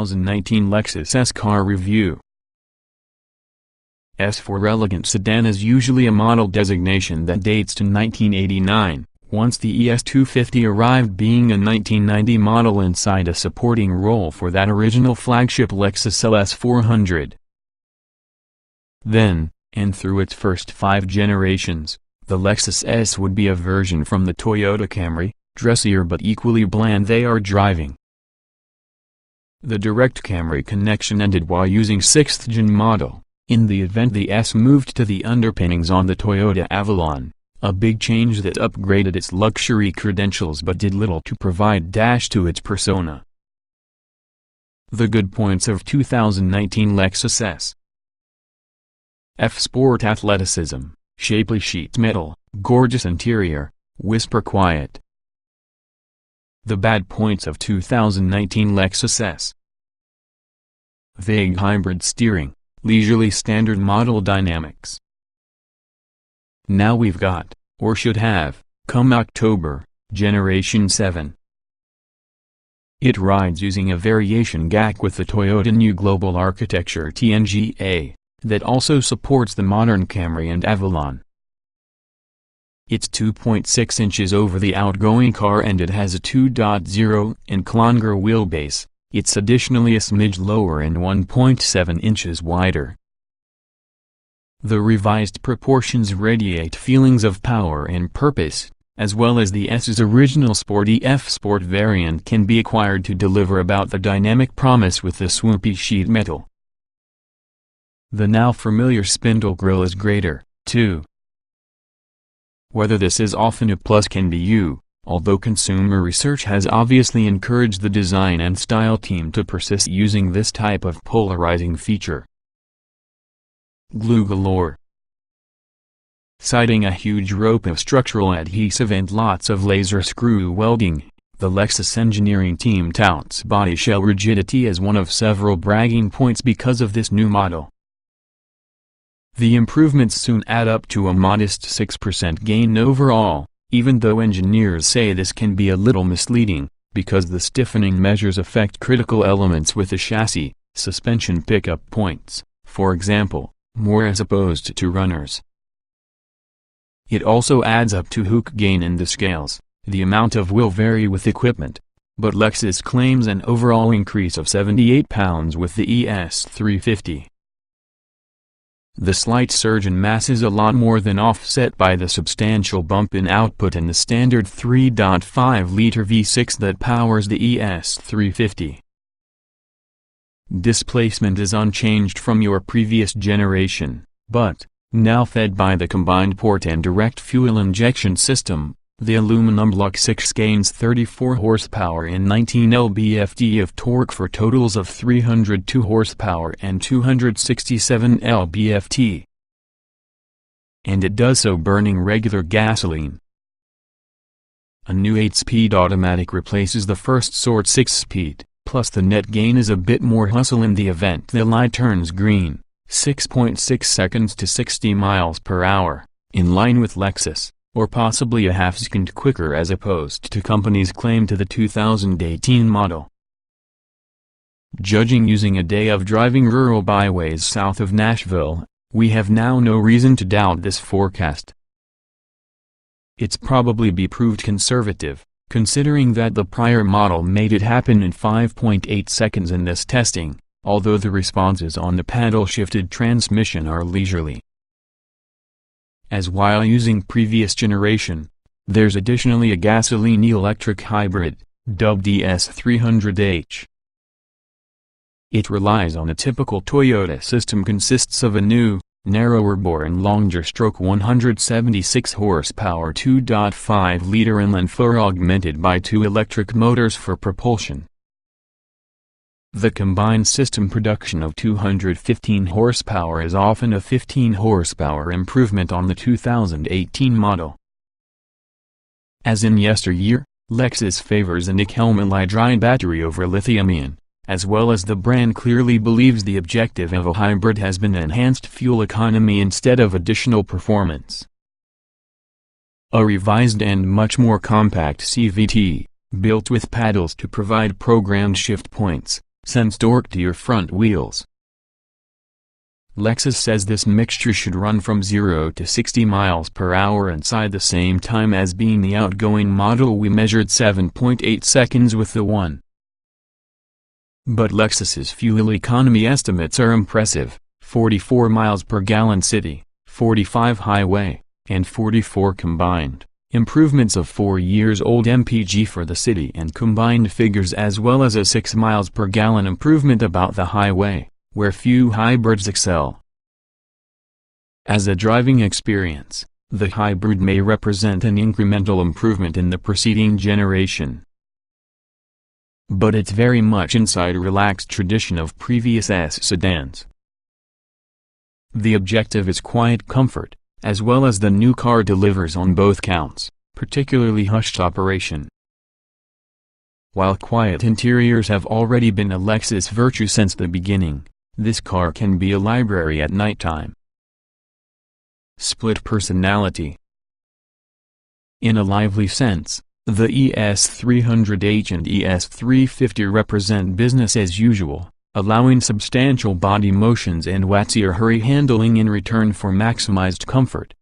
2019 Lexus S car review. S for elegant sedan is usually a model designation that dates to 1989, once the ES250 arrived, being a 1990 model inside a supporting role for that original flagship Lexus LS400. Then, and through its first 5 generations, the Lexus S would be a version from the Toyota Camry, dressier but equally bland they are driving. The direct Camry connection ended while using 6th gen model, in the event the S moved to the underpinnings on the Toyota Avalon, a big change that upgraded its luxury credentials but did little to provide dash to its persona. The good points of 2019 Lexus S: F-Sport athleticism, shapely sheet metal, gorgeous interior, whisper quiet. The bad points of 2019 Lexus S: vague hybrid steering, leisurely standard model dynamics. Now we've got, or should have, come October, Generation 7. It rides using a variation GAC with the Toyota New Global Architecture TNGA, that also supports the modern Camry and Avalon. It's 2.6 inches over the outgoing car and it has a 2.0 inch longer wheelbase. It's additionally a smidge lower and 1.7 inches wider. The revised proportions radiate feelings of power and purpose, as well as the S's original sporty F-Sport variant can be acquired to deliver about the dynamic promise with the swoopy sheet metal. The now familiar spindle grille is greater, too. Whether this is often a plus can be you, although consumer research has obviously encouraged the design and style team to persist using this type of polarizing feature. Glue galore. Citing a huge rope of structural adhesive and lots of laser screw welding, the Lexus engineering team touts body shell rigidity as one of several bragging points because of this new model. The improvements soon add up to a modest 6% gain overall, even though engineers say this can be a little misleading, because the stiffening measures affect critical elements with the chassis, suspension pickup points, for example, more as opposed to runners. It also adds up to hook gain in the scales. The amount of will vary with equipment, but Lexus claims an overall increase of 78 pounds with the ES350. The slight surge in mass is a lot more than offset by the substantial bump in output in the standard 3.5-liter V6 that powers the ES350. Displacement is unchanged from your previous generation, but, now fed by the combined port and direct fuel injection system, the aluminum block 6 gains 34 horsepower and 19 lb-ft of torque for totals of 302 horsepower and 267 lb-ft. And it does so burning regular gasoline. A new 8-speed automatic replaces the first sort 6-speed, plus the net gain is a bit more hustle in the event the light turns green, 6.6 seconds to 60 miles per hour, in line with Lexus, or possibly a half-second quicker as opposed to company's claim to the 2018 model. Judging using a day of driving rural byways south of Nashville, we have now no reason to doubt this forecast. It's probably be proved conservative, considering that the prior model made it happen in 5.8 seconds in this testing, although the responses on the paddle-shifted transmission are leisurely. As while using previous generation, there's additionally a gasoline-electric hybrid, dubbed ES300H. It relies on a typical Toyota system, consists of a new, narrower bore and longer stroke 176 horsepower 2.5-liter inline four augmented by 2 electric motors for propulsion. The combined system production of 215 horsepower is often a 15 horsepower improvement on the 2018 model. As in yesteryear, Lexus favors a nickel-metal hydride battery over lithium-ion, as well as the brand clearly believes the objective of a hybrid has been enhanced fuel economy instead of additional performance. A revised and much more compact CVT, built with paddles to provide programmed shift points, sends torque to your front wheels. Lexus says this mixture should run from 0 to 60 miles per hour inside the same time as being the outgoing model. We measured 7.8 seconds with the one. But Lexus's fuel economy estimates are impressive: 44 miles per gallon city, 45 highway, and 44 combined. Improvements of 4-year-old MPG for the city and combined figures, as well as a 6 miles per gallon improvement about the highway, where few hybrids excel. As a driving experience, the hybrid may represent an incremental improvement in the preceding generation. But it's very much inside a relaxed tradition of previous S sedans. The objective is quiet comfort, as well as the new car delivers on both counts, particularly hushed operation. While quiet interiors have already been a Lexus virtue since the beginning, this car can be a library at nighttime. Split personality. In a lively sense, the ES300H and ES350 represent business as usual, allowing substantial body motions and watts-per-hurry handling in return for maximized comfort.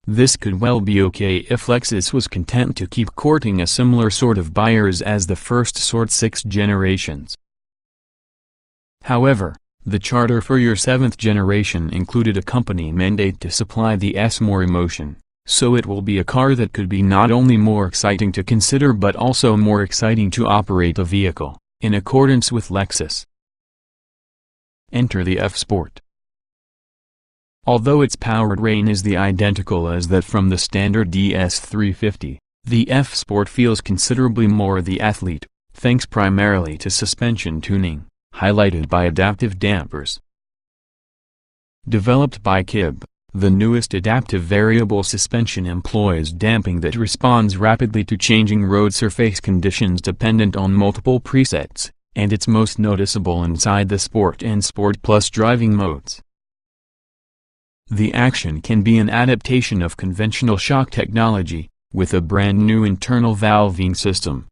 This could well be okay if Lexus was content to keep courting a similar sort of buyers as the first sort 6 generations. However, the charter for your 7th generation included a company mandate to supply the S more emotion, so it will be a car that could be not only more exciting to consider but also more exciting to operate a vehicle, in accordance with Lexus. Enter the F Sport. Although its powertrain is the identical as that from the standard ES350, the F Sport feels considerably more the athlete, thanks primarily to suspension tuning, highlighted by adaptive dampers. Developed by KIB, the newest adaptive variable suspension employs damping that responds rapidly to changing road surface conditions dependent on multiple presets, and it's most noticeable inside the Sport and Sport Plus driving modes. The action can be an adaptation of conventional shock technology, with a brand new internal valving system.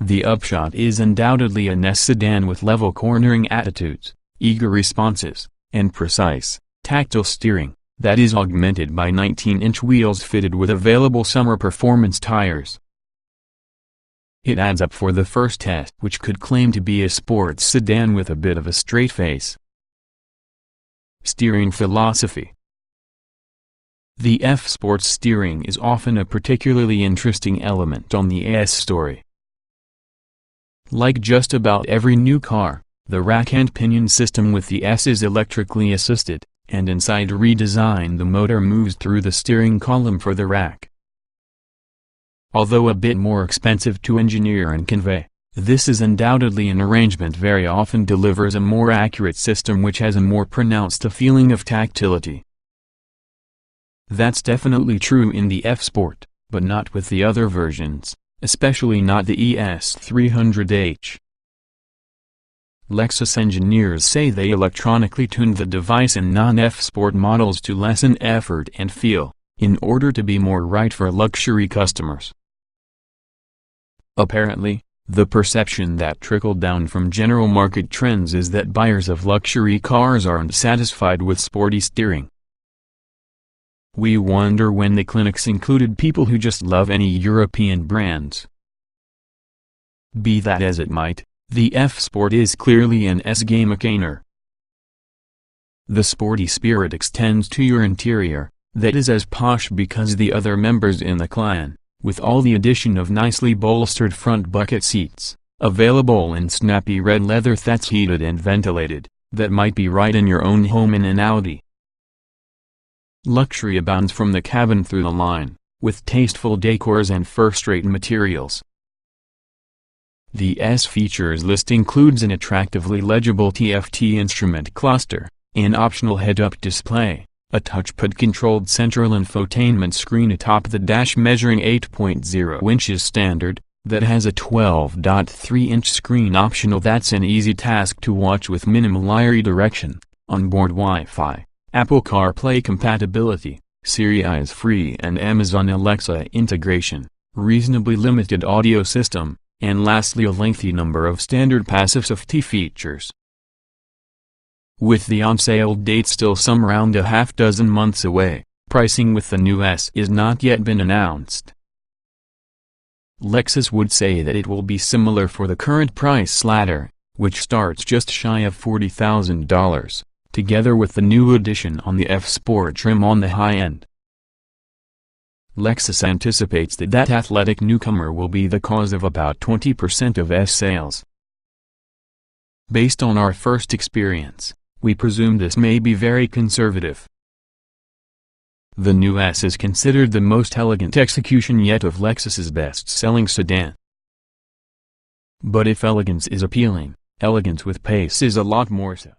The upshot is undoubtedly an S sedan with level cornering attitudes, eager responses, and precise, tactile steering, that is augmented by 19-inch wheels fitted with available summer performance tires. It adds up for the first test, which could claim to be a sports sedan with a bit of a straight face. Steering philosophy. The F Sport's steering is often a particularly interesting element on the S story. Like just about every new car, the rack and pinion system with the S is electrically assisted, and inside redesign the motor moves through the steering column for the rack. Although a bit more expensive to engineer and convey, this is undoubtedly an arrangement very often delivers a more accurate system which has a more pronounced feeling of tactility. That's definitely true in the F Sport, but not with the other versions, especially not the ES300H. Lexus engineers say they electronically tuned the device in non-F Sport models to lessen effort and feel, in order to be more right for luxury customers. Apparently, the perception that trickled down from general market trends is that buyers of luxury cars aren't satisfied with sporty steering. We wonder when the clinics included people who just love any European brands. Be that as it might, the F Sport is clearly an S-game gainer. The sporty spirit extends to your interior, that is as posh because the other members in the clan, with all the addition of nicely bolstered front bucket seats, available in snappy red leather that's heated and ventilated, that might be right in your own home in an Audi. Luxury abounds from the cabin through the line, with tasteful decors and first-rate materials. The S features list includes an attractively legible TFT instrument cluster, an optional head-up display, a touchpad-controlled central infotainment screen atop the dash measuring 8.0 inches standard, that has a 12.3-inch screen optional that's an easy task to watch with minimal eye redirection, onboard Wi-Fi, Apple CarPlay compatibility, Sirius free and Amazon Alexa integration, reasonably limited audio system, and lastly a lengthy number of standard passive safety features. With the on-sale date still some around a half dozen months away, pricing with the new S is not yet been announced. Lexus would say that it will be similar for the current price ladder, which starts just shy of $40,000, together with the new addition on the F-Sport trim on the high end. Lexus anticipates that athletic newcomer will be the cause of about 20% of S sales. Based on our first experience, we presume this may be very conservative. The new S is considered the most elegant execution yet of Lexus's best-selling sedan. But if elegance is appealing, elegance with pace is a lot more so.